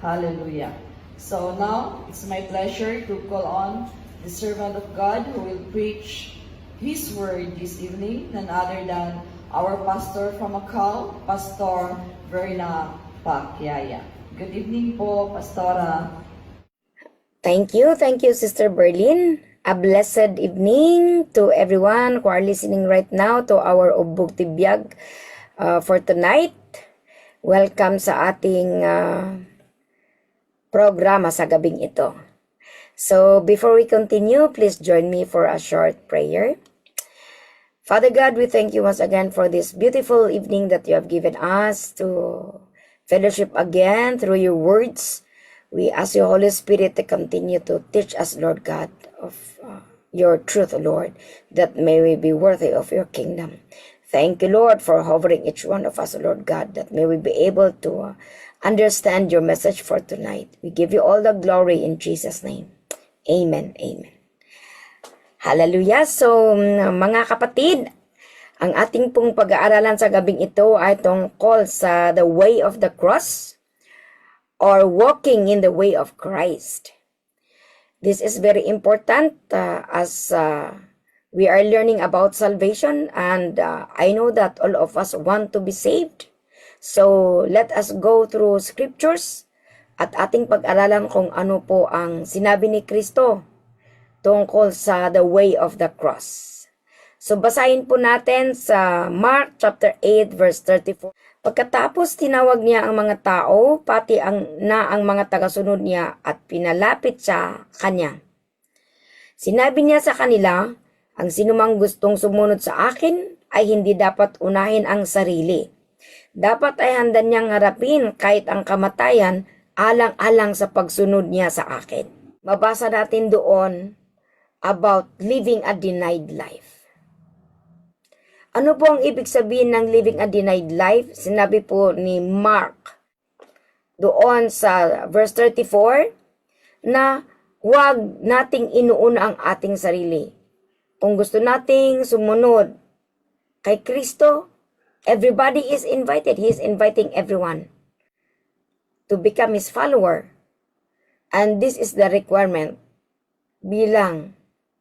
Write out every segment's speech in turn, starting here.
Hallelujah. So now, it's my pleasure to call on the servant of God who will preach His word this evening, none other than our pastor from Macau, Pastor Verna Pakyaya. Good evening po, Pastora. Thank you, Sister Berlin. A blessed evening to everyone who are listening right now to our Ubog Tibiyag for tonight. Welcome sa ating programa sa gabing ito. So, before we continue, please join me for a short prayer. Father God, we thank you once again for this beautiful evening that you have given us to fellowship again through your words. We ask you, Holy Spirit, to continue to teach us, Lord God, of your truth, Lord, that may we be worthy of your kingdom. Thank you, Lord, for hovering each one of us, Lord God, that may we be able to understand your message for tonight. We give you all the glory in Jesus' name. Amen. Amen. Hallelujah. So, mga kapatid, ang ating pong pag-aaralan sa gabing ito ay tungkol sa the way of the cross, or walking in the way of Christ. This is very important as we are learning about salvation, and I know that all of us want to be saved. So let us go through scriptures at ating pag-aralan kung ano po ang sinabi ni Kristo tungkol sa the way of the cross. So basahin po natin sa Mark chapter 8 verse 34. Pagkatapos tinawag niya ang mga tao, pati ang mga tagasunod niya, at pinalapit siya kanya. Sinabi niya sa kanila, ang sinumang gustong sumunod sa akin ay hindi dapat unahin ang sarili. Dapat ay handa niyang harapin kahit ang kamatayan alang-alang sa pagsunod niya sa akin. Mabasa natin doon about living a denied life. Ano po ang ibig sabihin ng living a denied life? Sinabi po ni Mark doon sa verse 34 na huwag nating inuuna ang ating sarili. Kung gusto nating sumunod kay Kristo, everybody is invited. He is inviting everyone to become His follower. And this is the requirement bilang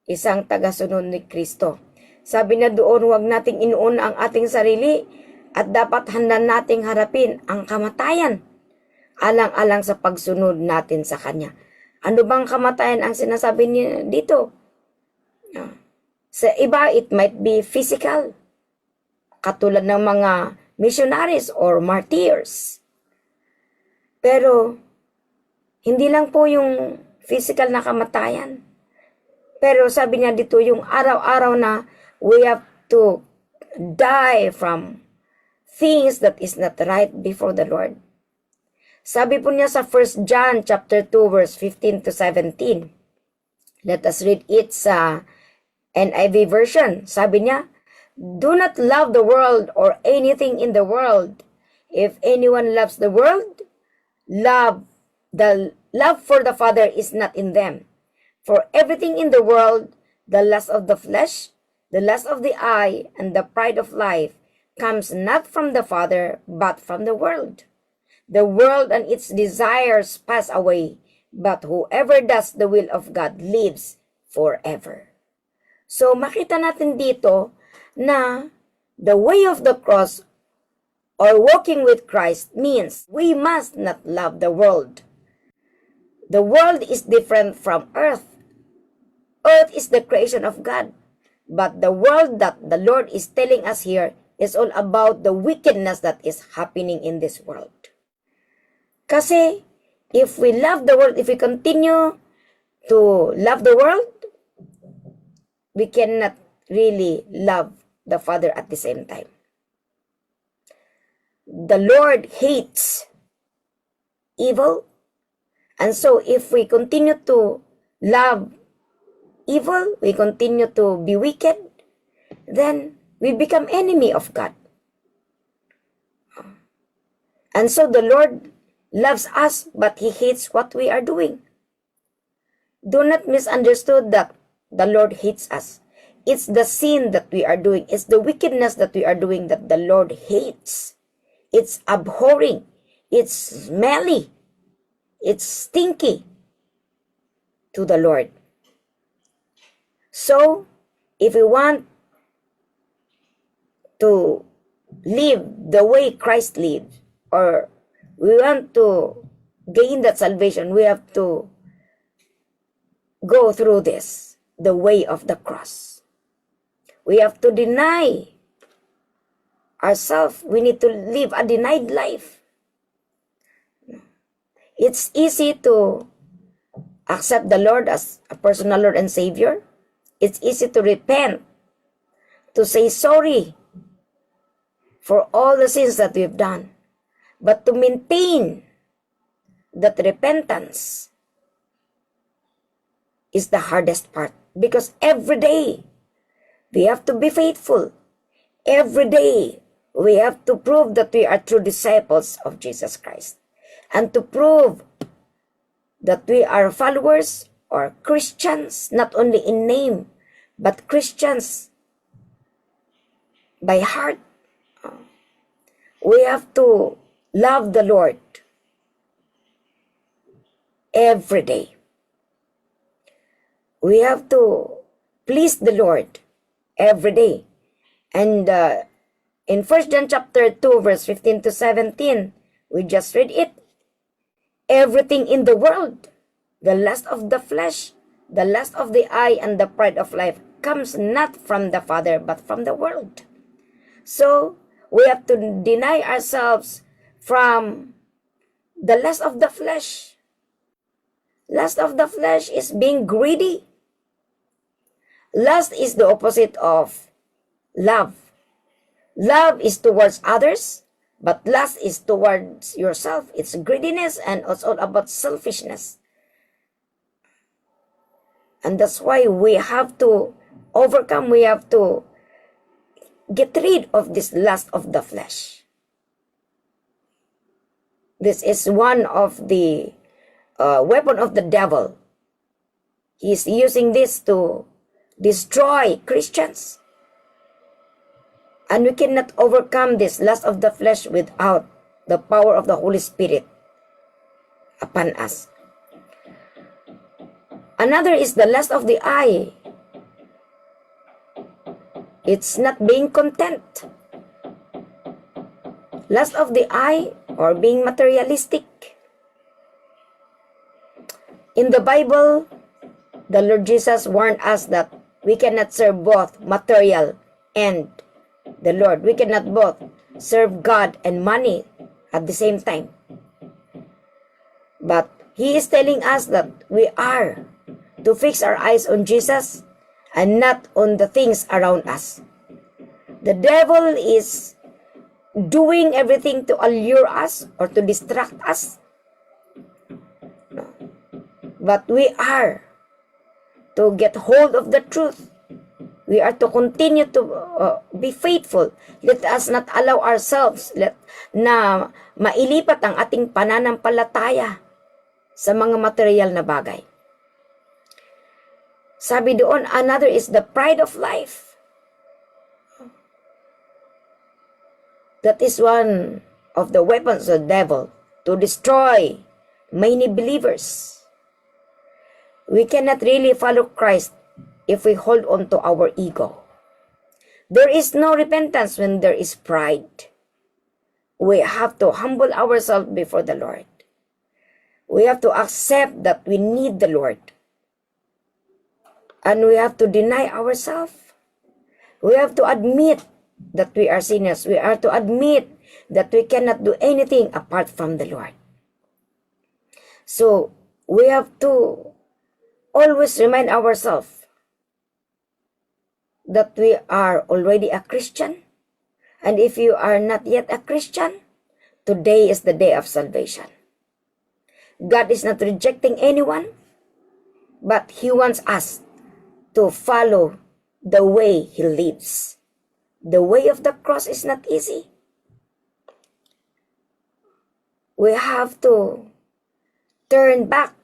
isang tagasunod ni Kristo. Sabi na doon, huwag nating inuuna ang ating sarili at dapat handa nating harapin ang kamatayan alang-alang sa pagsunod natin sa Kanya. Ano bang kamatayan ang sinasabi niya dito? Sa iba, it might be physical, katulad ng mga missionaries or martyrs. Pero, hindi lang po yung physical na kamatayan. Pero sabi niya dito, yung araw-araw na we have to die from things that is not right before the Lord. Sabi po niya sa 1 John chapter 2 verse 15 to 17. Let us read it sa NIV version. Sabi niya, do not love the world or anything in the world. If anyone loves the world, the love for the Father is not in them. For everything in the world, the lust of the flesh, the lust of the eye, and the pride of life comes not from the Father, but from the world. The world and its desires pass away, but whoever does the will of God lives forever. So makita natin dito na the way of the cross or walking with Christ means we must not love the world. The world is different from earth. Earth is the creation of God. But the world that the Lord is telling us here is all about the wickedness that is happening in this world. Kasi if we love the world, if we continue to love the world, we cannot really love the Father at the same time. The Lord hates evil. And so if we continue to love evil, we continue to be wicked, then we become enemy of God. And so the Lord loves us, but He hates what we are doing. Do not misunderstand that the Lord hates us. It's the sin that we are doing. It's the wickedness that we are doing that the Lord hates. It's abhorring. It's smelly. It's stinky to the Lord. So, if we want to live the way Christ lived, or we want to gain that salvation, we have to go through this, the way of the cross. We have to deny ourselves. We need to live a denied life. It's easy to accept the Lord as a personal Lord and Savior. It's easy to repent, to say sorry for all the sins that we've done. But to maintain that repentance is the hardest part, because every day we have to be faithful. Every day we have to prove that we are true disciples of Jesus Christ, and to prove that we are followers or Christians, not only in name, but Christians by heart. We have to love the Lord every day. We have to please the Lord every day. And in 1 John chapter 2, verse 15 to 17, we just read it. Everything in the world, the lust of the flesh, the lust of the eye, and the pride of life comes not from the Father, but from the world. So, we have to deny ourselves from the lust of the flesh. Lust of the flesh is being greedy. Lust is the opposite of love. Love is towards others, but lust is towards yourself. It's greediness, and it's all about selfishness. And that's why we have to overcome, we have to get rid of this lust of the flesh. This is one of the weapon of the devil. He's using this to destroy Christians. And we cannot overcome this lust of the flesh without the power of the Holy Spirit upon us. Another is the lust of the eye. It's not being content. Lust of the eye, or being materialistic. In the Bible, the Lord Jesus warned us that we cannot serve both material and the Lord. We cannot both serve God and money at the same time. But He is telling us that we are to fix our eyes on Jesus and not on the things around us. The devil is doing everything to allure us or to distract us. No. But we are to get hold of the truth. We are to continue to be faithful. Let us not allow ourselves na mailipat ang ating pananampalataya sa mga material na bagay. Sabi doon, another is the pride of life. That is one of the weapons of the devil to destroy many believers. We cannot really follow Christ if we hold on to our ego. There is no repentance when there is pride. We have to humble ourselves before the Lord. We have to accept that we need the Lord. And we have to deny ourselves. We have to admit that we are sinners. We are to admit that we cannot do anything apart from the Lord. So, we have to always remind ourselves that we are already a Christian. And if you are not yet a Christian, today is the day of salvation. God is not rejecting anyone, but He wants us to follow the way He lives. The way of the cross is not easy. We have to turn back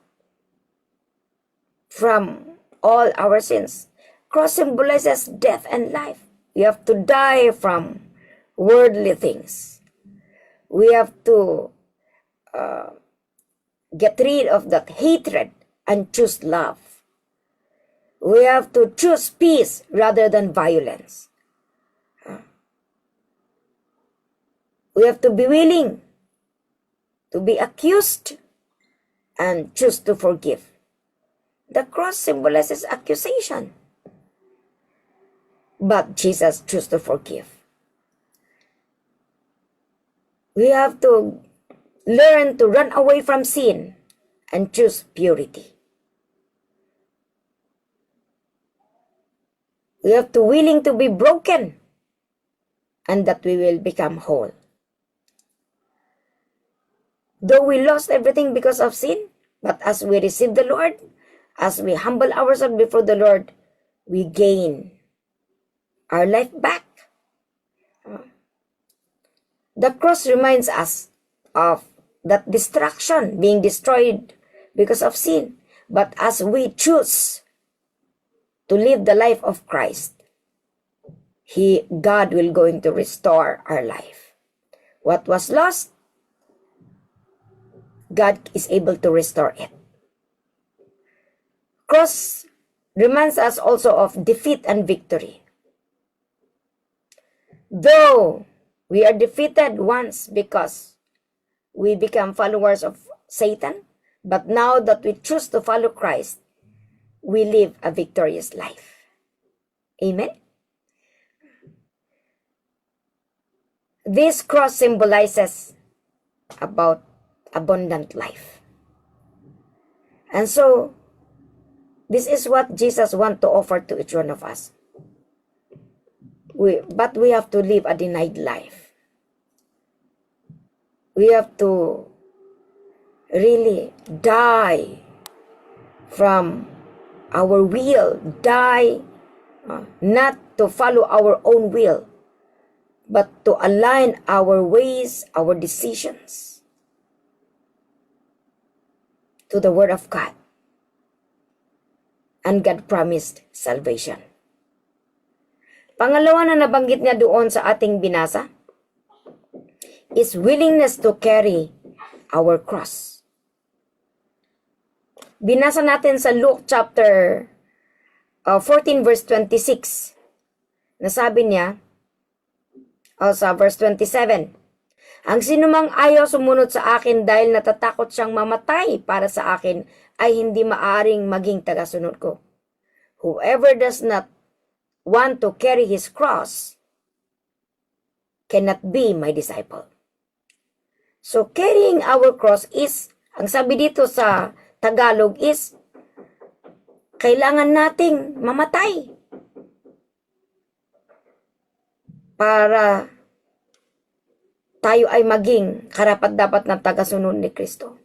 from all our sins. Cross symbolizes death and life. We have to die from worldly things. We have to get rid of that hatred and choose love. We have to choose peace rather than violence. We have to be willing to be accused and choose to forgive. The cross symbolizes accusation, but Jesus chose to forgive. We have to learn to run away from sin and choose purity. We have to willing to be broken and that we will become whole. Though we lost everything because of sin, but as we receive the Lord, as we humble ourselves before the Lord, we gain our life back. The cross reminds us of that destruction, being destroyed because of sin. But as we choose to live the life of Christ, God will going to restore our life. What was lost, God is able to restore it. Cross reminds us also of defeat and victory. Though we are defeated once because we become followers of Satan, but now that we choose to follow Christ, we live a victorious life. Amen? This cross symbolizes about abundant life. And so, this is what Jesus wants to offer to each one of us. But we have to live a denied life. We have to really die from our will, die not to follow our own will, but to align our ways, our decisions to the Word of God. And God promised salvation. Pangalawa na nabanggit niya doon sa ating binasa is willingness to carry our cross. Binasa natin sa Luke chapter 14 verse 26. Nasabi niya, sa verse 27, ang sinumang ayaw sumunod sa akin dahil natatakot siyang mamatay para sa akin ay hindi maaring maging tagasunod ko. Whoever does not want to carry his cross cannot be my disciple. So carrying our cross is, ang sabi dito sa Tagalog is, kailangan nating mamatay para tayo ay maging karapat-dapat ng tagasunod ni Kristo.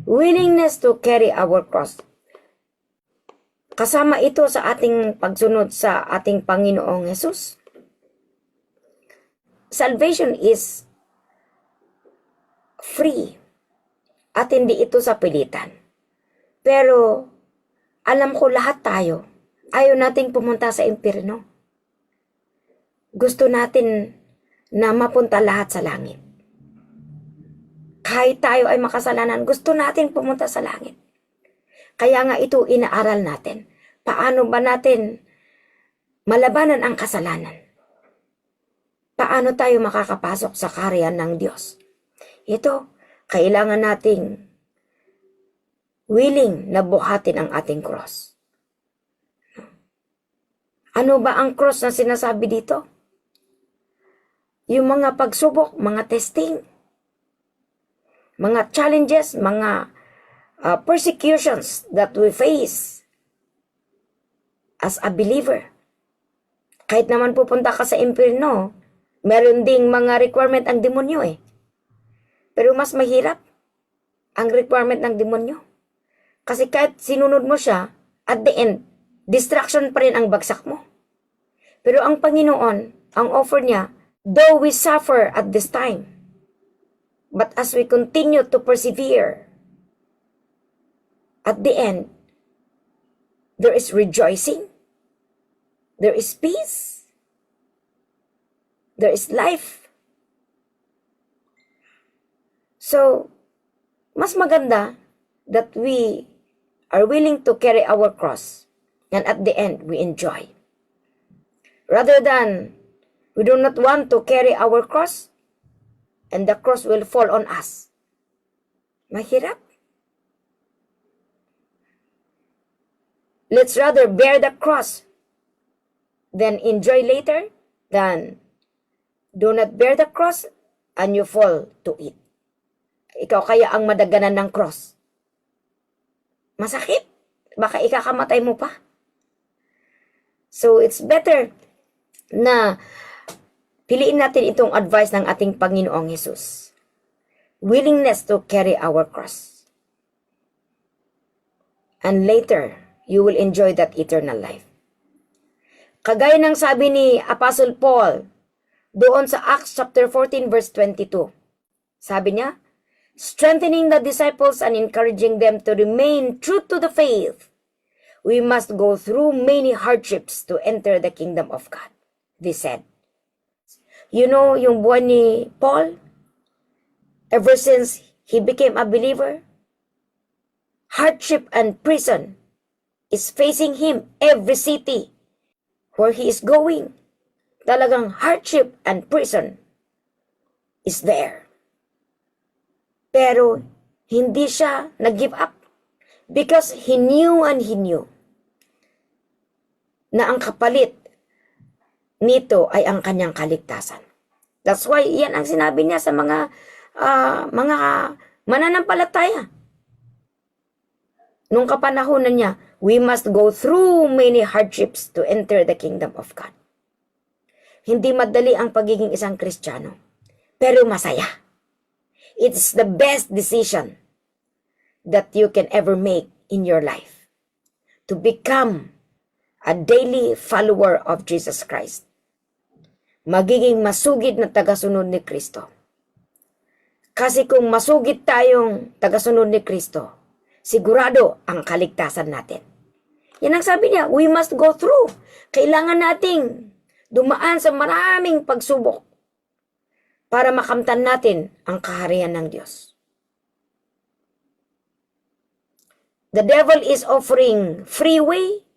Willingness to carry our cross. Kasama ito sa ating pagsunod sa ating Panginoong Jesus. Salvation is free at hindi ito sa pilitan. Pero alam ko lahat tayo, ayaw nating pumunta sa impyerno. Gusto natin na mapunta lahat sa langit. Kahit tayo ay makasalanan, gusto natin pumunta sa langit. Kaya nga ito inaaral natin. Paano ba natin malabanan ang kasalanan? Paano tayo makakapasok sa kaharian ng Diyos? Ito, kailangan nating willing na buhatin ang ating cross. Ano ba ang cross na sinasabi dito? Yung mga pagsubok, mga testing, mga challenges, mga persecutions that we face as a believer. Kahit naman pupunta ka sa impyerno, meron ding mga requirement ang demonyo eh. Pero mas mahirap ang requirement ng demonyo. Kasi kahit sinunod mo siya, at the end, distraction pa rin ang bagsak mo. Pero ang Panginoon, ang offer niya, though we suffer at this time, but as we continue to persevere, at the end, there is rejoicing, there is peace, there is life. So, mas maganda that we are willing to carry our cross and at the end we enjoy. Rather than we do not want to carry our cross and the cross will fall on us. Mahirap. Let's rather bear the cross than enjoy later than do not bear the cross and you fall to it. Ikaw kaya ang madaganan ng cross. Masakit. Baka ikakamatay mo pa. So, it's better na piliin natin itong advice ng ating Panginoong Jesus. Willingness to carry our cross. And later, you will enjoy that eternal life. Kagaya ng sabi ni Apostle Paul doon sa Acts chapter 14 verse 22. Sabi niya, strengthening the disciples and encouraging them to remain true to the faith, we must go through many hardships to enter the kingdom of God. They said. You know, yung buhay ni Paul, ever since he became a believer, hardship and prison is facing him every city where he is going. Talagang hardship and prison is there. Pero hindi siya nag-give up because he knew na ang kapalit nito ay ang kanyang kaligtasan. That's why yan ang sinabi niya sa mga mananampalataya. Nung kapanahunan niya, we must go through many hardships to enter the kingdom of God. Hindi madali ang pagiging isang Kristiyano, pero masaya. It's the best decision that you can ever make in your life. To become a daily follower of Jesus Christ. Magiging masugid na tagasunod ni Kristo. Kasi kung masugid tayong tagasunod ni Kristo, sigurado ang kaligtasan natin. Yan ang sabi niya, we must go through. Kailangan nating dumaan sa maraming pagsubok para makamtan natin ang kaharian ng Diyos. The devil is offering free way.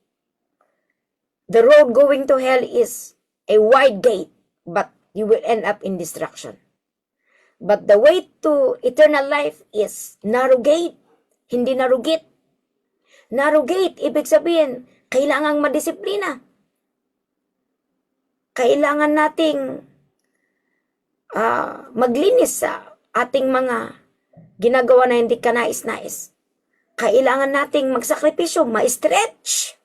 The road going to hell is a wide gate, but you will end up in destruction. But the way to eternal life is narrow gate, hindi narugit. Narrow gate, ibig sabihin, kailangang madisiplina. Kailangan nating maglinis sa ating mga ginagawa na hindi kanais-nais. Kailangan nating magsakripisyo, ma-stretch.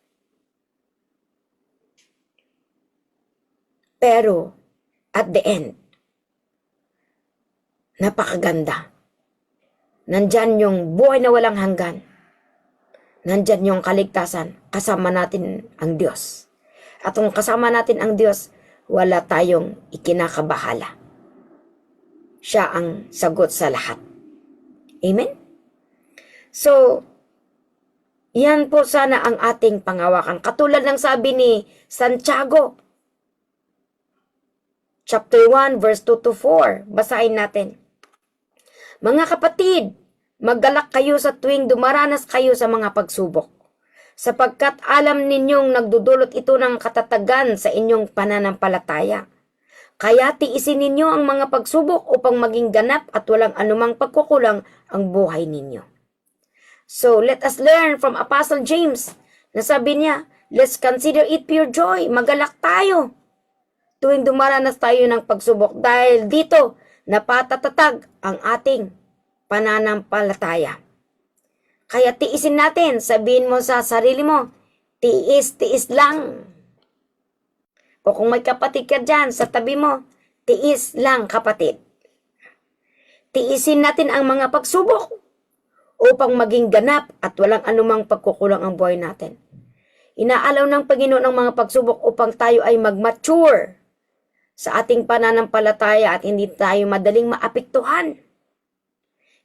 Pero, at the end, napakaganda. Nandyan yung buhay na walang hanggan. Nandyan yung kaligtasan. Kasama natin ang Diyos. At kung kasama natin ang Diyos, wala tayong ikinakabahala. Siya ang sagot sa lahat. Amen? So, yan po sana ang ating pangawakan. Katulad ng sabi ni Santiago, chapter 1, verse 2 to 4. Basahin natin. Mga kapatid, maggalak kayo sa tuwing dumaranas kayo sa mga pagsubok, sapagkat alam ninyong nagdudulot ito ng katatagan sa inyong pananampalataya. Kaya tiisin ninyo ang mga pagsubok upang maging ganap at walang anumang pagkukulang ang buhay ninyo. So, let us learn from Apostle James na sabi niya, let's consider it pure joy. Magalak tayo tuwing dumaranas tayo ng pagsubok dahil dito napatatatag ang ating pananampalataya. Kaya tiisin natin, sabihin mo sa sarili mo, tiis lang. O kung may kapatid ka dyan sa tabi mo, tiis lang kapatid. Tiisin natin ang mga pagsubok upang maging ganap at walang anumang pagkukulang ang buhay natin. Inaalaw ng Panginoon ang mga pagsubok upang tayo ay mag-mature sa ating pananampalataya at hindi tayo madaling maapektuhan.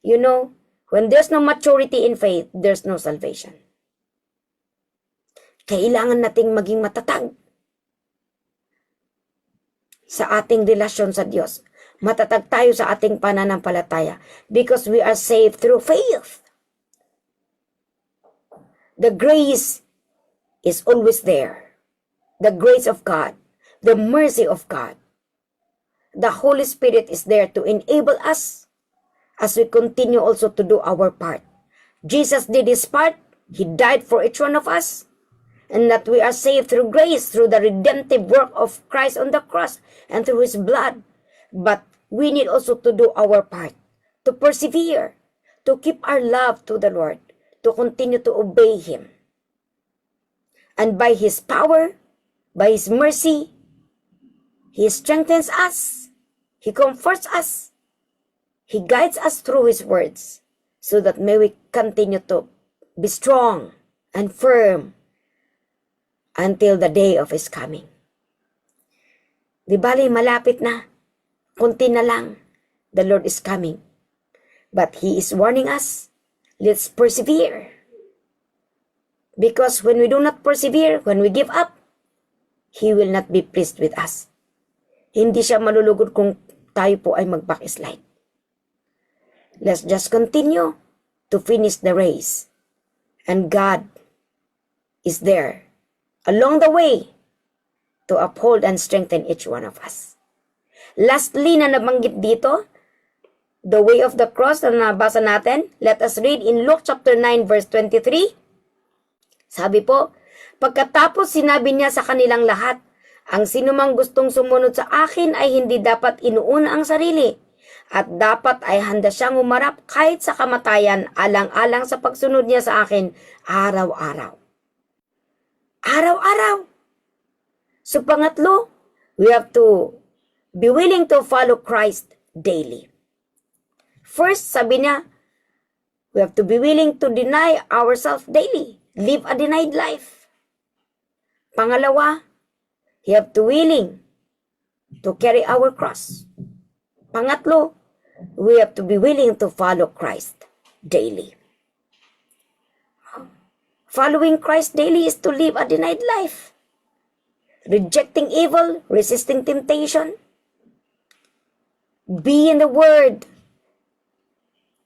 You know, when there's no maturity in faith, there's no salvation. Kailangan nating maging matatag sa ating relasyon sa Diyos. matatag tayo sa ating pananampalataya because we are saved through faith. The grace is always there. The grace of God, the mercy of God. The Holy Spirit is there to enable us as we continue also to do our part. Jesus did his part. He died for each one of us. And that we are saved through grace, through the redemptive work of Christ on the cross, and through his blood. But we need also to do our part, to persevere, to keep our love to the Lord, to continue to obey him. And by his power, by his mercy, he strengthens us, he comforts us, he guides us through his words, so that may we continue to be strong and firm until the day of his coming. Di bali, malapit na. Kunti na lang. The Lord is coming. But he is warning us, let's persevere. Because when we do not persevere, when we give up, he will not be pleased with us. Hindi siya malulugod kung tayo po ay mag-backslide. Let's just continue to finish the race. And God is there along the way to uphold and strengthen each one of us. Lastly na nabanggit dito, the way of the cross na nabasa natin, let us read in Luke chapter 9 verse 23. Sabi po, pagkatapos sinabi niya sa kanilang lahat, ang sinumang gustong sumunod sa akin ay hindi dapat inuuna ang sarili, at dapat ay handa siyang umarap kahit sa kamatayan alang-alang sa pagsunod niya sa akin araw-araw. Araw-araw. So pangatlo, we have to be willing to follow Christ daily. First, sabi niya, we have to be willing to deny ourselves daily. Live a denied life. Pangalawa, we have to willing to carry our cross. Pangatlo, we have to be willing to follow Christ daily. Following Christ daily is to live a denied life. Rejecting evil, resisting temptation. Be in the Word.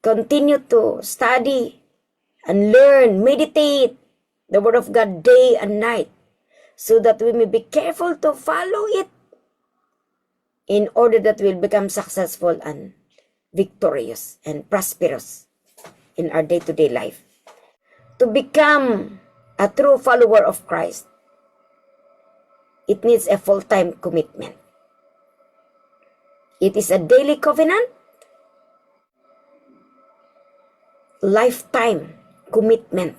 Continue to study and learn, meditate the Word of God day and night, so that we may be careful to follow it in order that we'll become successful and victorious and prosperous in our day-to-day life. To become a true follower of Christ, it needs a full-time commitment. It is a daily covenant, lifetime commitment.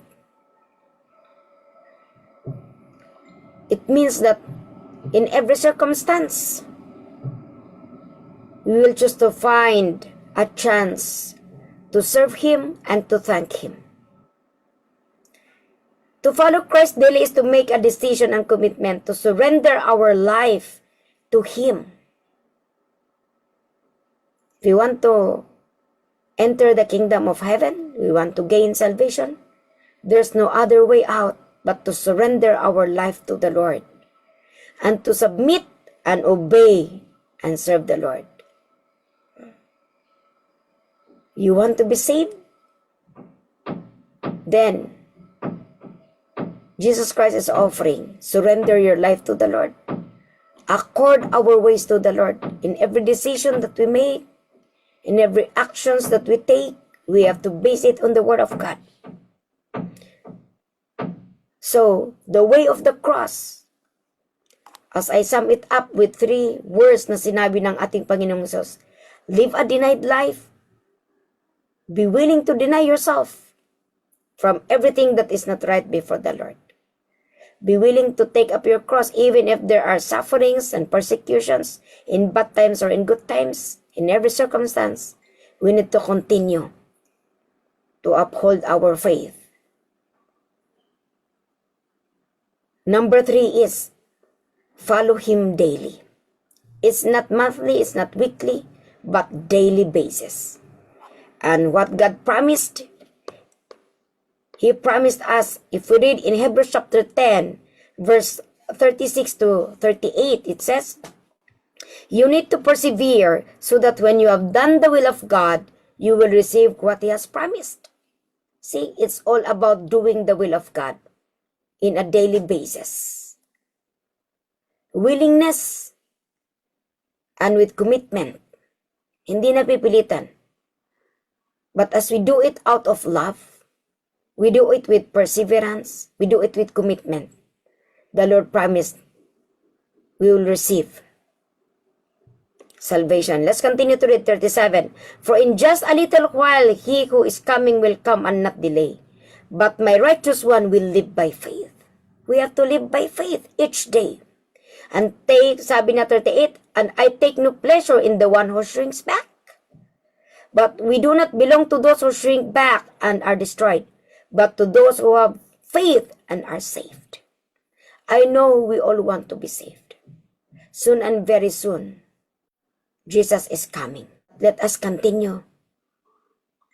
It means that in every circumstance, we will choose to find a chance to serve him and to thank him. To follow Christ daily is to make a decision and commitment to surrender our life to him. If we want to enter the kingdom of heaven, we want to gain salvation, there's no other way out but to surrender our life to the Lord and to submit and obey and serve the Lord. You want to be saved? Then, Jesus Christ is offering, surrender your life to the Lord. Accord our ways to the Lord. In every decision that we make, in every actions that we take, we have to base it on the Word of God. So, the way of the cross, as I sum it up with 3 words na sinabi ng ating Panginoong Hesus, live a denied life, be willing to deny yourself from everything that is not right before the Lord. Be willing to take up your cross even if there are sufferings and persecutions in bad times or in good times. In every circumstance, we need to continue to uphold our faith. Number 3 is follow him daily. It's not monthly, it's not weekly, but daily basis. And what God promised, he promised us, if we read in Hebrews chapter 10, verse 36 to 38, it says, You need to persevere so that when you have done the will of God, you will receive what He has promised. See, it's all about doing the will of God in a daily basis. Willingness and with commitment. Hindi napipilitan. But as we do it out of love, we do it with perseverance, we do it with commitment, the Lord promised we will receive salvation. Let's continue to read 37. For in just a little while, he who is coming will come and not delay. But my righteous one will live by faith. We have to live by faith each day. And sabi na 38, and I take no pleasure in the one who shrinks back. But we do not belong to those who shrink back and are destroyed, but to those who have faith and are saved. I know we all want to be saved. Soon and very soon, Jesus is coming. Let us continue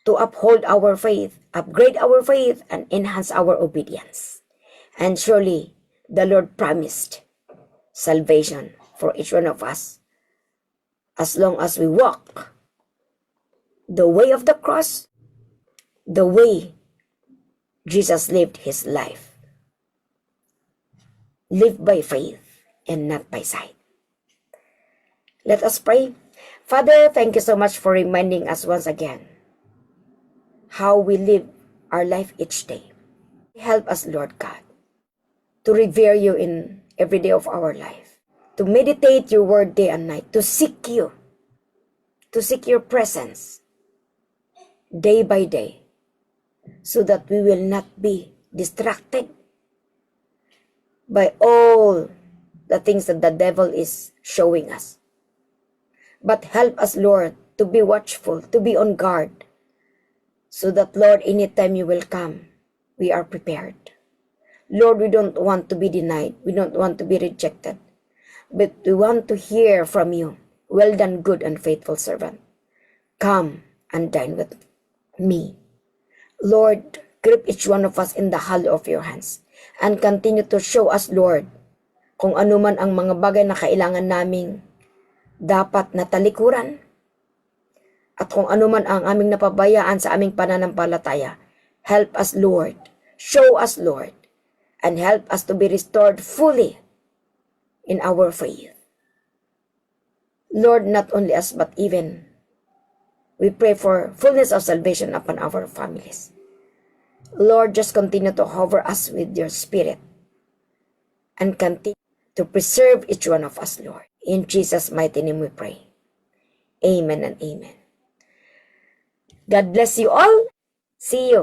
to uphold our faith, upgrade our faith, and enhance our obedience. And surely, the Lord promised salvation for each one of us as long as we walk the way of the cross, the way Jesus lived His life. Live by faith and not by sight. Let us pray. Father, thank you so much for reminding us once again how we live our life each day. Help us, Lord God, to revere you in every day of our life, to meditate your word day and night, to seek you, to seek your presence day by day, so that we will not be distracted by all the things that the devil is showing us. But help us, Lord, to be watchful, to be on guard, so that, Lord, anytime you will come, we are prepared. Lord, we don't want to be denied. We don't want to be rejected. But we want to hear from you. Well done, good and faithful servant. Come and dine with me. Lord, grip each one of us in the hollow of your hands and continue to show us, Lord, kung ano man ang mga bagay na kailangan naming dapat natalikuran at kung ano man ang aming napabayaan sa aming pananampalataya. Help us, Lord. Show us, Lord, and help us to be restored fully in our faith. Lord, not only us, but even we pray for fullness of salvation upon our families. Lord, just continue to hover us with your Spirit and continue to preserve each one of us, Lord. In Jesus' mighty name we pray. Amen and amen. God bless you all. See you